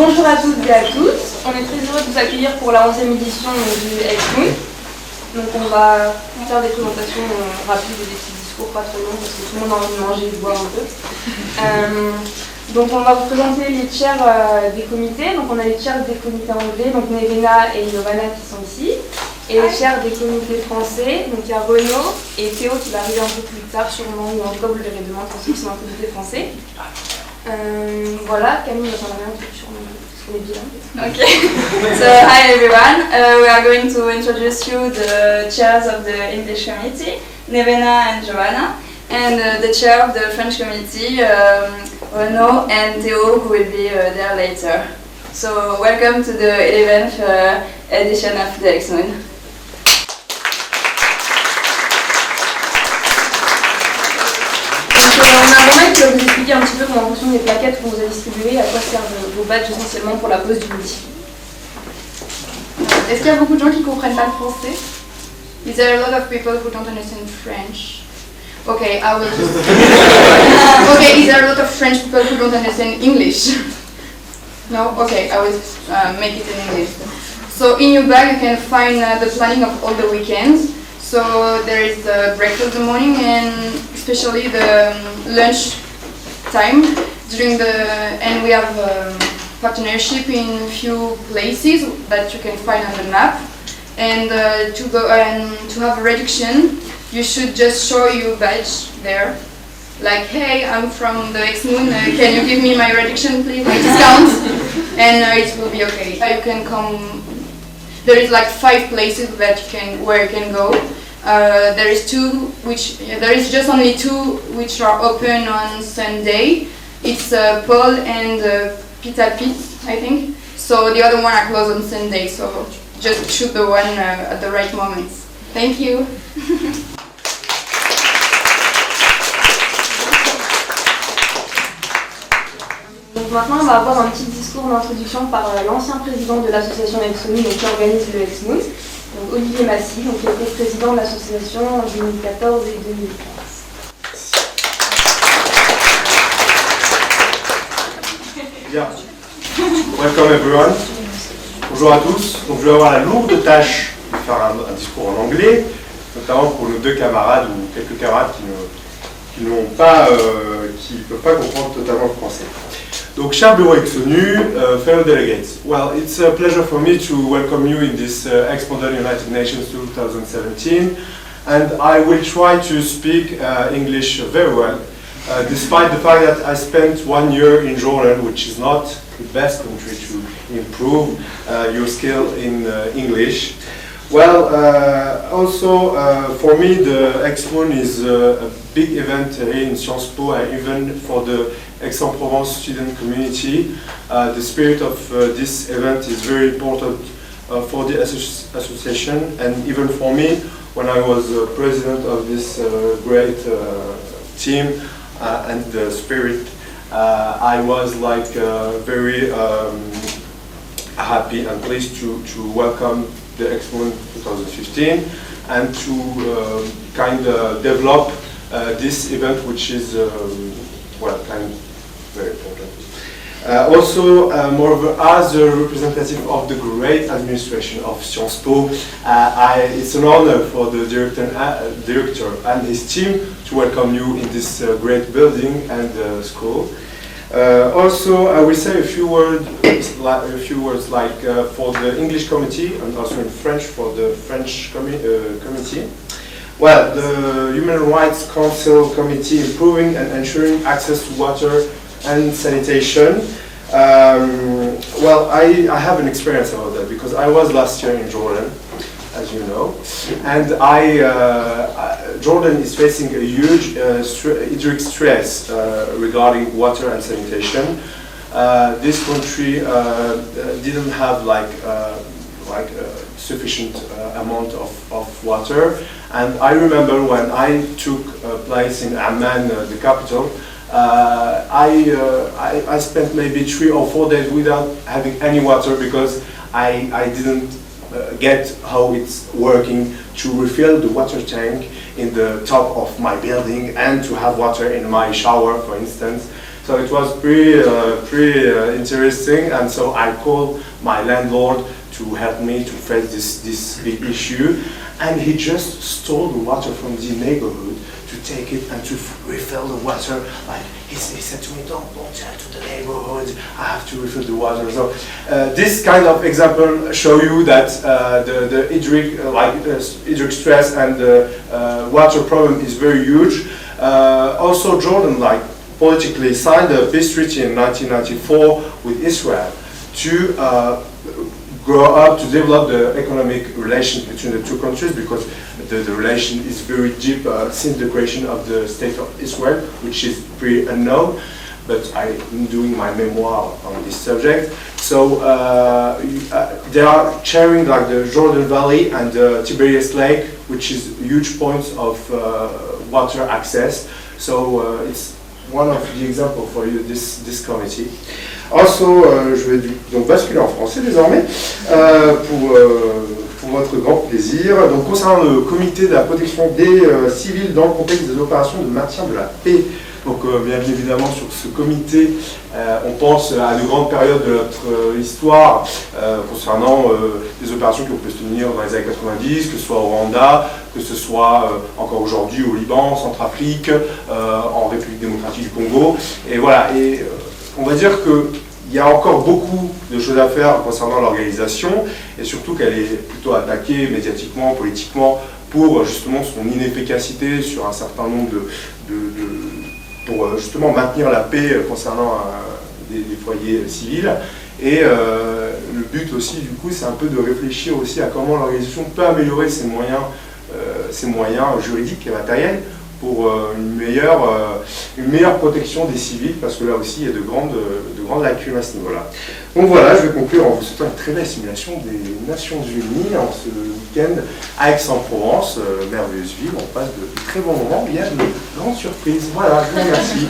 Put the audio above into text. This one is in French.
Bonjour à toutes et à tous, on est très heureux de vous accueillir pour la 11e édition du Exmoon. Donc on va faire des présentations rapides et des petits discours pas trop longs parce que tout le monde a envie de manger et de boire un peu. Donc on va vous présenter les chairs des comités. Donc on a les chairs des comités anglais, donc Nevena et Giovanna qui sont ici. Et les chairs des comités français, donc il y a Renaud et Théo qui va arriver un peu plus tard sûrement, ou en tout cas vous le verrez demain pour ceux qui sont dans le comité français. Voilà, Camille va parler un peu sur les biens. Okay, so hi everyone. We are going to introduce you the chairs of the English committee, Nevena and Giovanna, and the chair of the French committee, Renaud and Théo, who will be there later. So welcome to the 11th edition of the Exmoon. On a un moment qui va vous expliquer un petit peu comment fonctionnent les plaquettes qu'on vous a distribuées, à quoi servent vos badges essentiellement pour la pause du midi. Est-ce qu'il y a beaucoup de gens qui ne comprennent pas le français? Is there a lot of people who don't understand French? Okay, I will just... Okay, is there a lot of French people who don't understand English? No? Okay, I will make it in English. So in your bag you can find the planning of all the weekends. So there is the breakfast in the morning and especially the lunch time and we have partnership in few places that you can find on the map. And to go and to have a reduction, you should just show your badge there. Like, hey, I'm from the Exmoon, can you give me my reduction please, my discount? And it will be okay. You can come, there is like 5 places that where you can go. There is just only 2 which are open on Sunday. It's Paul and Pita Pit, I think. So the other one are closed on Sunday, so just choose the one at the right moment. Thank you. Donc maintenant on va avoir un petit discours d'introduction par l'ancien président de l'association Exmoon qui organise le Exmoon, donc Olivier Massy, donc, qui était président de l'association en 2014 et 2015. Bien. Welcome everyone. Bonjour à tous. Donc je vais avoir la lourde tâche de faire un discours en anglais, notamment pour nos 2 camarades ou quelques camarades qui ne peuvent pas comprendre totalement le français. Donc, cher bureau Exonu, fellow delegates, well, it's a pleasure for me to welcome you in this Expo United Nations 2017, and I will try to speak English very well, despite the fact that I spent 1 year in Jordan, which is not the best country to improve your skill in English. Well, also for me the Exmoon is a big event here in Sciences Po, even for the Aix-en-Provence student community. The spirit of this event is very important for the association, and even for me when I was president of this great team and the spirit, I was like very happy and pleased to welcome the Exmoon 2015 and to kind of develop this event, which is very important. Also, moreover, as a representative of the great administration of Sciences Po, it's an honor for the director and his team to welcome you in this great building and school. Also, I will say a few words like for the English committee and also in French for the French committee. Well, the Human Rights Council Committee improving and ensuring access to water and sanitation. Well, I have an experience about that because I was last year in Jordan, as you know, and Jordan is facing a huge hydric stress regarding water and sanitation. This country didn't have like sufficient amount of water, and I remember when I took place in Amman, the capital. I spent maybe 3 or 4 days without having any water because I didn't get how it's working to refill the water tank in the top of my building and to have water in my shower, for instance. So it was pretty interesting, and so I called my landlord to help me to face this big issue, and he just stole the water from the neighborhood to take it and to refill the water. Like he said to me, don't tell to the neighborhood, I have to refill the water. So this kind of example show you that the hydric stress and the water problem is very huge. Also Jordan, like, politically signed a peace treaty in 1994 with Israel to grow up, to develop the economic relations between the two countries, because the relation is very deep since the creation of the State of Israel, which is pretty unknown, but I'm doing my memoir on this subject. So they are sharing like the Jordan Valley and the Tiberias Lake, which is huge points of water access. So it's one of the examples for you, this committee. Also, je vais donc basculer en français désormais pour votre grand plaisir. Donc, concernant le comité de la protection des civils dans le contexte des opérations de maintien de la paix. Donc, bien évidemment, sur ce comité, on pense à de grandes périodes de notre histoire concernant des opérations qui ont pu se tenir dans les années 90, que ce soit au Rwanda, que ce soit encore aujourd'hui au Liban, en Centrafrique, en République démocratique du Congo. Et voilà. Et on va dire qu'il y a encore beaucoup de choses à faire concernant l'organisation, et surtout qu'elle est plutôt attaquée médiatiquement, politiquement, pour justement son inefficacité sur un certain nombre pour justement maintenir la paix concernant des foyers civils. Et le but aussi, du coup, c'est un peu de réfléchir aussi à comment l'organisation peut améliorer ses moyens juridiques et matériels pour une meilleure protection des civils, parce que là aussi il y a de grandes lacunes à ce niveau-là. Donc voilà, je vais conclure en vous souhaitant une très belle simulation des Nations Unies en ce week-end à Aix-en-Provence, merveilleuse ville, on passe de très bons moments, il y a de grandes surprises. Voilà, je vous remercie.